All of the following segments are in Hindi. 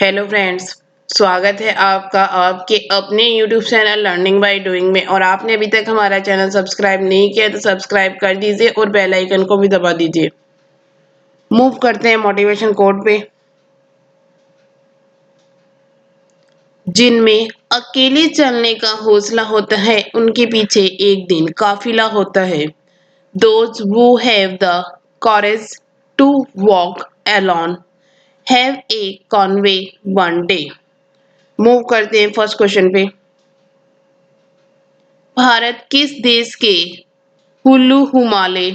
Hello friends. स्वागत है आपका आपके अपने YouTube channel learning by doing में। और आपने अभी तक हमारा चैनल सब्सक्राइब नहीं किया तो सब्सक्राइब कर दीजिए और बेल आइकन को भी दबा दीजिए। मूव करते हैं मोटिवेशन कोट पे। जिनमें अकेले चलने का हौसला होता है उनके पीछे एक दिन काफिला होता है। Those who have the courage to walk alone have a conway one day। Move करते हैं फर्स्ट क्वेश्चन पे। भारत किस देश के कुल्लू हुमाले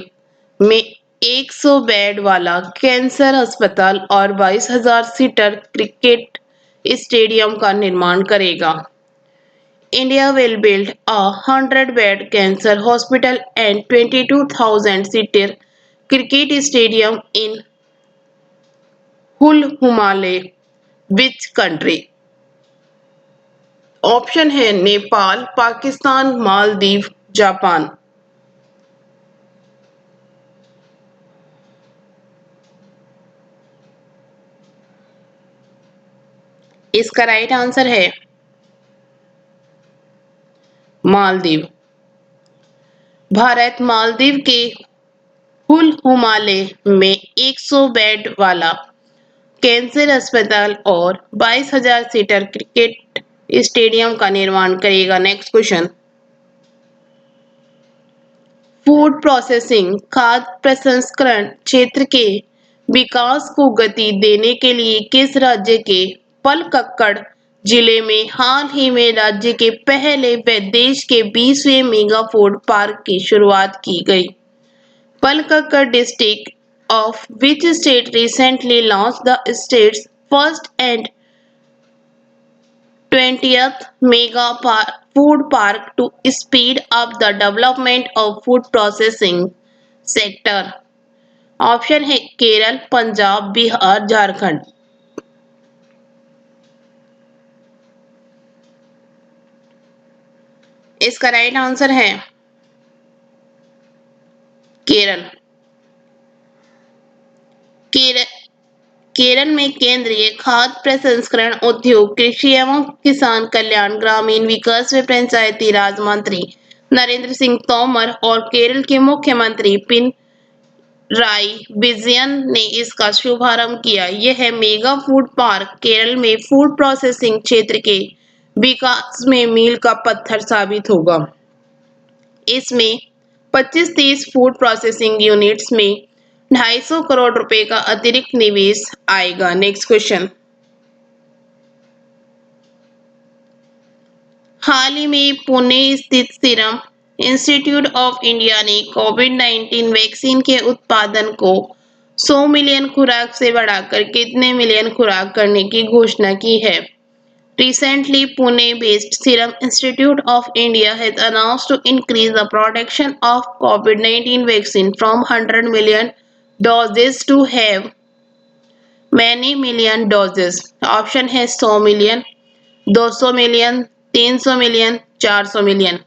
में 100 बेड वाला कैंसर अस्पताल और 22,000 सीटर क्रिकेट स्टेडियम का निर्माण करेगा? India will build a 100-bed cancer hospital and 22,000 seater cricket stadium in Hulhumale which country? Option है नेपाल, पाकिस्तान, मालदीव, जापान। इसका राइट आंसर है मालदीव। भारत मालदीव के हुल हुमाले में 100 बेड वाला कैंसर अस्पताल और 22,000 सीटर क्रिकेट स्टेडियम का निर्माण करेगा। Next question. फूड प्रोसेसिंग खाद्य प्रसंस्करण क्षेत्र के विकास को गति देने के लिए किस राज्य के पलक्कड़ जिले में हाल ही में राज्य के पहले व देश के 20वें मेगा फूड पार्क की शुरुआत की गई? Palakkad district of which state recently launched the state's first and 20th mega food park to speed up the development of food processing sector? Option है केरल, पंजाब, बिहार, झारखंड। इसका राइट आंसर है केरल। केरल केरल में केंद्रीय खाद्य प्रसंस्करण उद्योग, कृषि एवं किसान कल्याण, ग्रामीण विकास व पंचायती राज मंत्री नरेंद्र सिंह तोमर और केरल के मुख्यमंत्री पिनराई विजयन ने इसका शुभारंभ किया। यह मेगा फूड पार्क केरल में फूड प्रोसेसिंग क्षेत्र के विकास में मील का पत्थर साबित होगा। इसमें 25-30 फूड प्रोसेसिंग यूनिट्स में 250 करोड़ रुपए का अतिरिक्त निवेश आएगा। Next question. हाल ही में पुणे स्थित सीरम इंस्टीट्यूट ऑफ इंडिया ने कोविड-19 वैक्सीन के उत्पादन को 100 मिलियन खुराक से बढ़ाकर कितने मिलियन खुराक करने की घोषणा की है? Recently, Pune-based Serum Institute of India has announced to increase the production of COVID-19 vaccine from 100 million doses to have many million doses. Option है 100 मिलियन, 200 मिलियन, 300 मिलियन, 400 मिलियन।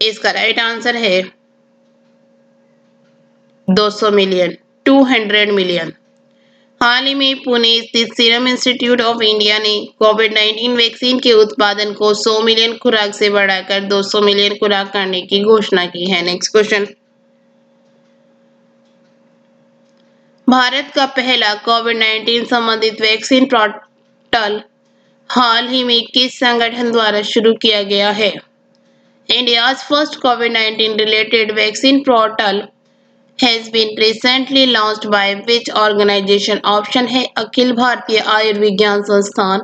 इसका राइट आंसर है 200 मिलियन, 200 मिलियन। हाल ही में पुणे स्थित सीरम इंस्टीट्यूट ऑफ इंडिया ने कोविड-19 वैक्सीन के उत्पादन को 100 मिलियन खुराक से बढ़ाकर 200 मिलियन खुराक करने की घोषणा की है। Next question. भारत का पहला कोविड-19 संबंधित वैक्सीन पोर्टल हाल ही में किस संगठन द्वारा शुरू किया गया है? India's first COVID-19 related vaccine portal has been recently launched by which organization? Option है अखिल भारतीय आयुर्विज्ञान संस्थान,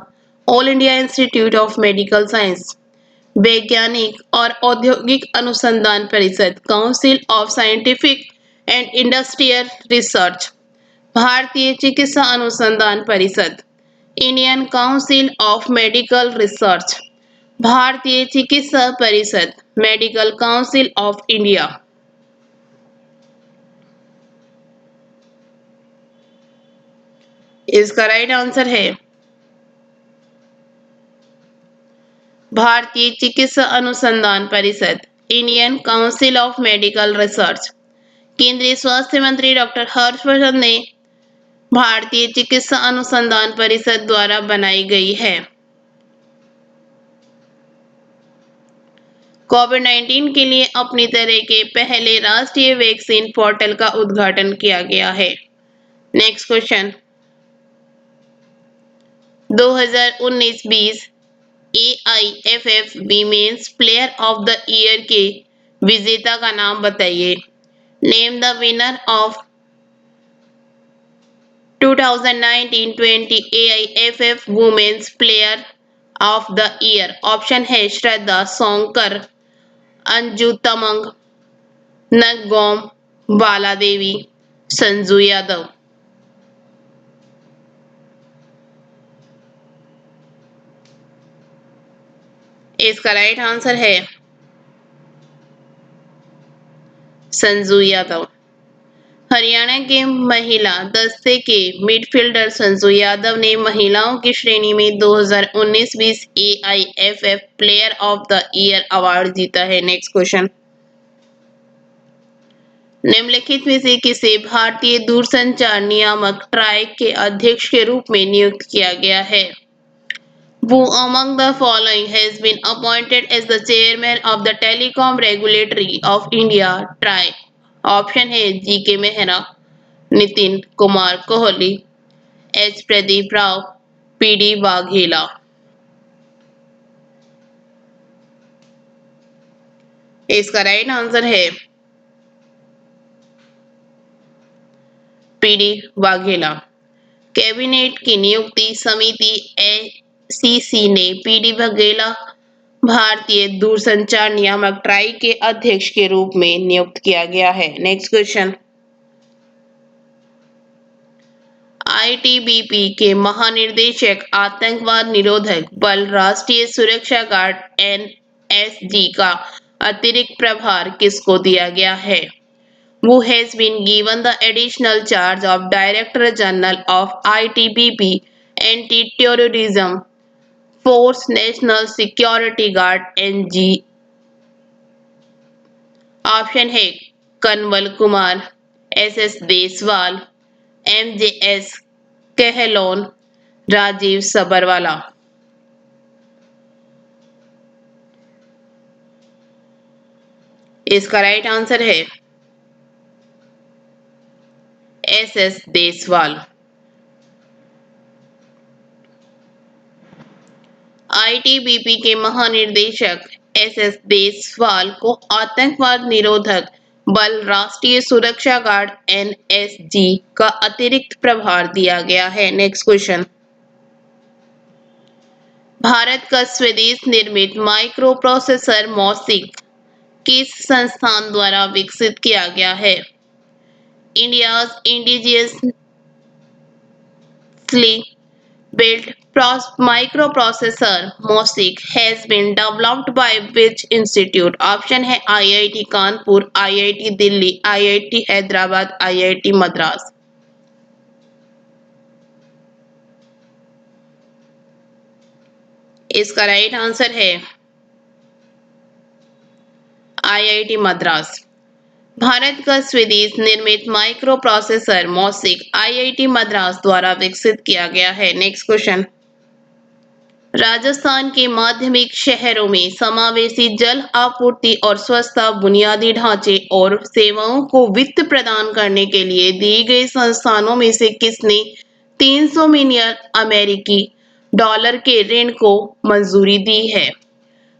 all India institute of medical science, वैज्ञानिक और औद्योगिक अनुसंधान परिषद, council of scientific and industrial research, भारतीय चिकित्सा अनुसंधान परिषद, Indian council of medical research, भारतीय चिकित्सा परिषद, मेडिकल काउंसिल ऑफ इंडिया। इसका राइट आंसर है भारतीय चिकित्सा अनुसंधान परिषद, Indian council of medical research. केंद्रीय स्वास्थ्य मंत्री डॉक्टर हर्षवर्धन ने भारतीय चिकित्सा अनुसंधान परिषद द्वारा बनाई गई है। कोविड-19 के लिए अपनी तरह के पहले राष्ट्रीय वैक्सीन पोर्टल का उद्घाटन किया गया है। Next question, 2019-20 AIFF women's player of the year के विजेता का नाम बताइए। Name the winner of 2019-20 AIFF women's player of the year. Option है श्रद्धा सोंकर, अंजू तमंग, नगोम बाला देवी, संजू यादव। इसका राइट आंसर है संजू यादव। हरियाणा के महिला दस्ते के मिडफील्डर संजू यादव ने महिलाओं की श्रेणी में 2019-20 AIFF player of the year award जीता है। नेक्स्ट क्वेश्चन, निम्नलिखित में से किसे भारतीय दूरसंचार नियामक ट्राई के अध्यक्ष के रूप में नियुक्त किया गया है? Who among the following has been appointed as the chairman of the Telecom Regulatory of India (TRAI)? Option है GK Mehra, Nitin Kumar Kohli, H Pradeep Rao, PD Vaghela. इसका राइट आंसर है PD वाघेला। कैबिनेट की नियुक्ति समिति ACC ने PD वाघेला भारतीय दूरसंचार नियामक ट्राई के अध्यक्ष के रूप में नियुक्त किया गया है। नेक्स्ट क्वेश्चन, ITBP के महानिदेशक आतंकवाद निरोधक बल राष्ट्रीय सुरक्षा गार्ड NSG का अतिरिक्त प्रभार किसको दिया गया है? Who has been given the additional charge of Director General of ITBP Anti-Terrorism Force National Security Guard NG? Option है कनवल कुमार, SS देसवाल, MJS कहलोन, राजीव सबरवाला। इसका राइट आंसर है SS देसवाल। ITBP के महानिदेशक SS देसवाल को आतंकवाद निरोधक बल राष्ट्रीय सुरक्षा गार्ड NSG का अतिरिक्त प्रभार दिया गया है। नेक्स्ट क्वेश्चन, भारत का स्वदेश निर्मित माइक्रो प्रोसेसर मॉसिक किस संस्थान द्वारा विकसित किया गया है? India's indigenously built microprocessor MOSIC has been developed by which institute? Option है IIT Kanpur, IIT Delhi, IIT Hyderabad, IIT Madras. इसका राइट आंसर है IIT मद्रास। भारत का स्वदेश निर्मित माइक्रो प्रोसेसर मॉसिक IIT मद्रास द्वारा विकसित किया गया है। नेक्स्ट क्वेश्चन, राजस्थान के माध्यमिक शहरों में समावेशी जल आपूर्ति और स्वच्छता बुनियादी ढांचे और सेवाओं को वित्त प्रदान करने के लिए दिए गए संस्थानों में से किसने 300 मिलियन अमेरिकी डॉलर के ऋण को मंजूरी दी है?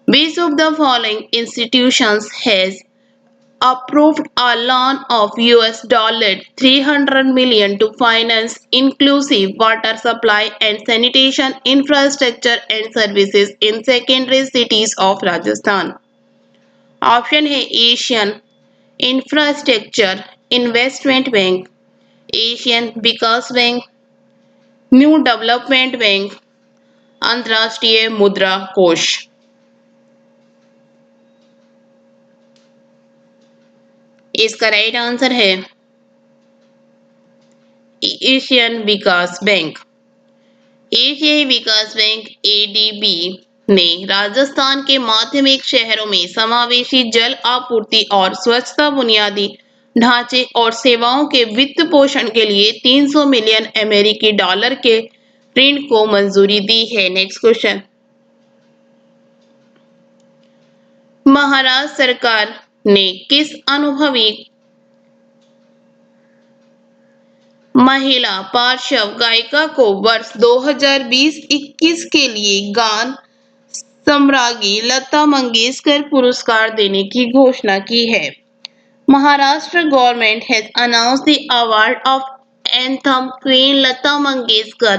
Which of the following institutions has approved a loan of $300 million to finance inclusive water supply and sanitation infrastructure and services in secondary cities of Rajasthan? Option है Asian infrastructure investment bank, Asian Vikas bank, new development bank, अंतर्राष्ट्रीय मुद्रा कोष। इसका राइट आंसर है एशियन विकास बैंक। एशियाई विकास बैंक ADB ने राजस्थान के माध्यमिक शहरों में समावेशी जल आपूर्ति और स्वच्छता, बुनियादी ढांचे और सेवाओं के वित्त पोषण के लिए 300 मिलियन अमेरिकी डॉलर के ऋण को मंजूरी दी है। Next question. महाराष्ट्र सरकार ने किस अनुभवी महिला पार्श्व गायिका को वर्ष 2020-21 के लिए गान सम्राज्ञी लता मंगेशकर पुरस्कार देने की घोषणा की है। Maharashtra government has announced the award of anthem Queen Lata Mangeshkar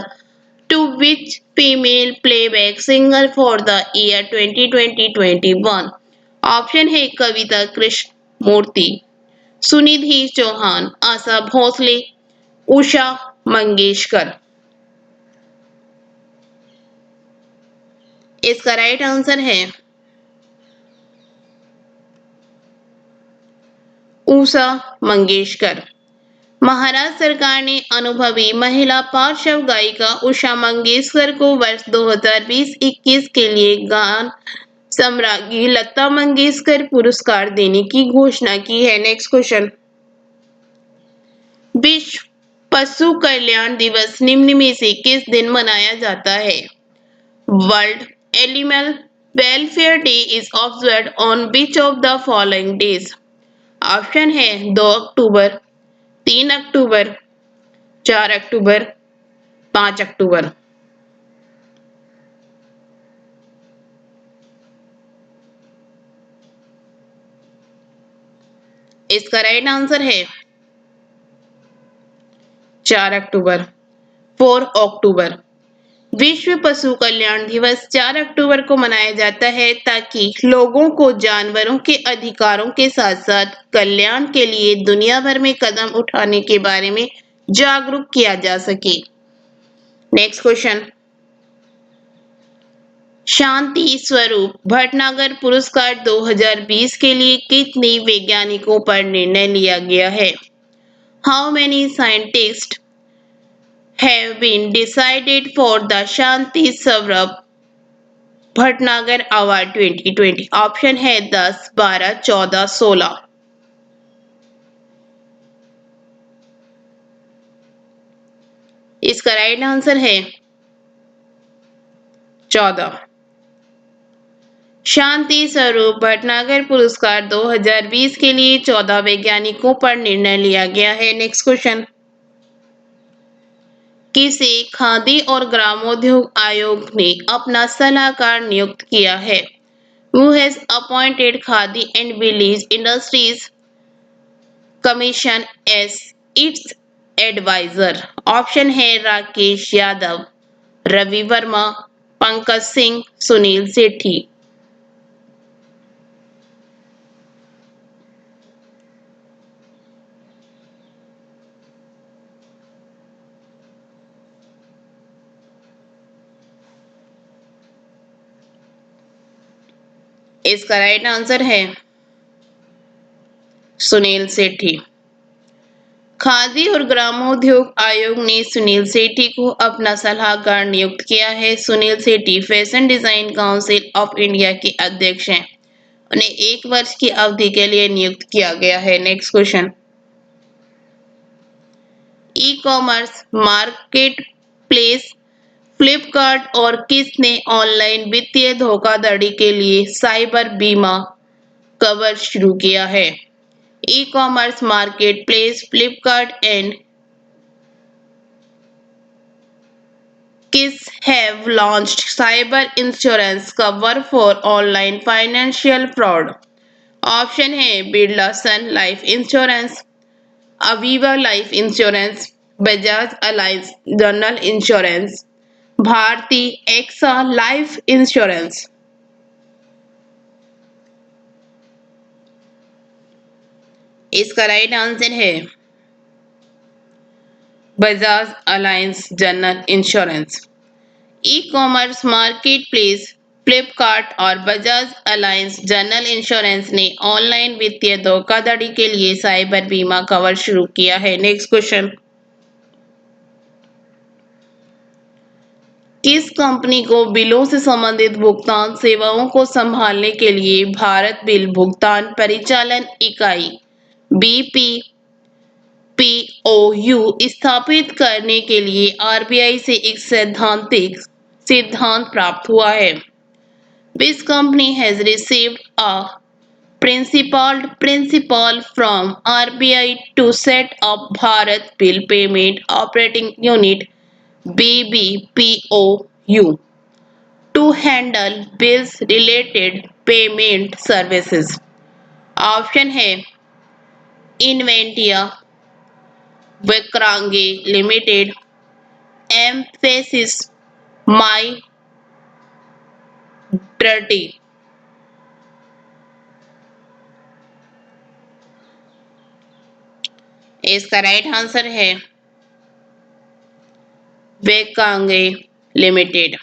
to which female playback singer for the year 2020-21. Option है कविता कृष्ण मूर्ति, सुनिधि चौहान, आशा भोसले, उषा मंगेशकर। इसका राइट आंसर है उषा मंगेशकर। महाराष्ट्र सरकार ने अनुभवी महिला पार्श्व गायिका उषा मंगेशकर को वर्ष 2020-21 के लिए गान सम्राज्ञी लता मंगेशकर पुरस्कार देने की घोषणा की है। Next question. विश्व पशु कल्याण दिवस निम्न में से किस दिन मनाया जाता है? World animal welfare day is observed on which of the following days? Option है 2 अक्टूबर, 3 अक्टूबर, 4 अक्टूबर, 5 अक्टूबर। इसका राइट आंसर है 4 अक्टूबर, 4 अक्टूबर। विश्व पशु कल्याण दिवस 4 अक्टूबर को मनाया जाता है ताकि लोगों को जानवरों के अधिकारों के साथ साथ कल्याण के लिए दुनिया भर में कदम उठाने के बारे में जागरूक किया जा सके। Next question. शांति स्वरूप भटनागर पुरस्कार 2020 के लिए कितने वैज्ञानिकों पर निर्णय लिया गया है? How many scientist have been decided for the Shanti Swarup Bhatnagar award 2020? Option है 10, 12, 14, 16। इसका राइट आंसर है 14। शांति स्वरूप भटनागर पुरस्कार 2020 के लिए 14 वैज्ञानिकों पर निर्णय लिया गया है। Next question. किसे खादी और ग्रामोद्योग आयोग ने अपना सलाहकार नियुक्त किया है? Who has appointed Khadi and Village Industries Commission as its advisor? Option है राकेश यादव, रवि वर्मा, पंकज सिंह, सुनील सेठी। इसका राइट आंसर है सुनील सेठी। खादी और ग्रामोद्योग आयोग ने सुनील सेठी को अपना सलाहकार नियुक्त किया है। Sunil Sethi fashion design council of India के अध्यक्ष हैं। उन्हें 1 वर्ष की अवधि के लिए नियुक्त किया गया है। Next question. ई कॉमर्स मार्केट प्लेस फ्लिपकार्ट और किसने ऑनलाइन वित्तीय धोखाधड़ी के लिए साइबर बीमा कवर शुरू किया है? ई commerce market place Flipkart and किस have launched cyber insurance cover for online financial fraud? Option है Birla Sun Life Insurance, Aviva Life Insurance, Bajaj Allianz General Insurance, Bharti AXA Life Insurance. इसका राइट आंसर है Bajaj Allianz General Insurance. E commerce market place Flipkart और बजाज अलायंस जनरल इंश्योरेंस ने ऑनलाइन वित्तीय धोखाधड़ी के लिए साइबर बीमा कवर शुरू किया है। Next question. किस कंपनी को बिलों से संबंधित भुगतान सेवाओं को संभालने के लिए भारत बिल भुगतान परिचालन इकाई BPPOU स्थापित करने के लिए RBI से एक सैद्धांतिक सिद्धांत प्राप्त हुआ है? Which company has received a principal from RBI to set up Bharat Bill Payment Operating Unit BBPOU to handle bills related payment services? Option है इन्वेंटिया, विक्रांगे लिमिटेड, एम्फेसिस, माई डर्टी। इसका राइट आंसर है विक्रांगे लिमिटेड।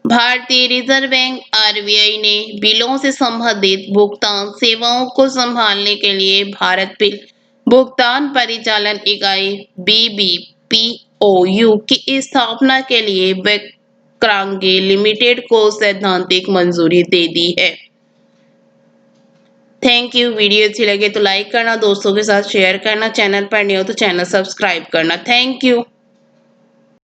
भारतीय रिजर्व बैंक RBI ने बिलों से संबंधित भुगतान सेवाओं को संभालने के लिए भारत बिल भुगतान परिचालन इकाई BBPOU की स्थापना के लिए विक्रांगे लिमिटेड को सैद्धांतिक मंजूरी दे दी है। Thank you. वीडियो अच्छी लगे तो लाइक करना, दोस्तों के साथ शेयर करना, चैनल पर नए हो तो चैनल सब्सक्राइब करना। Thank you.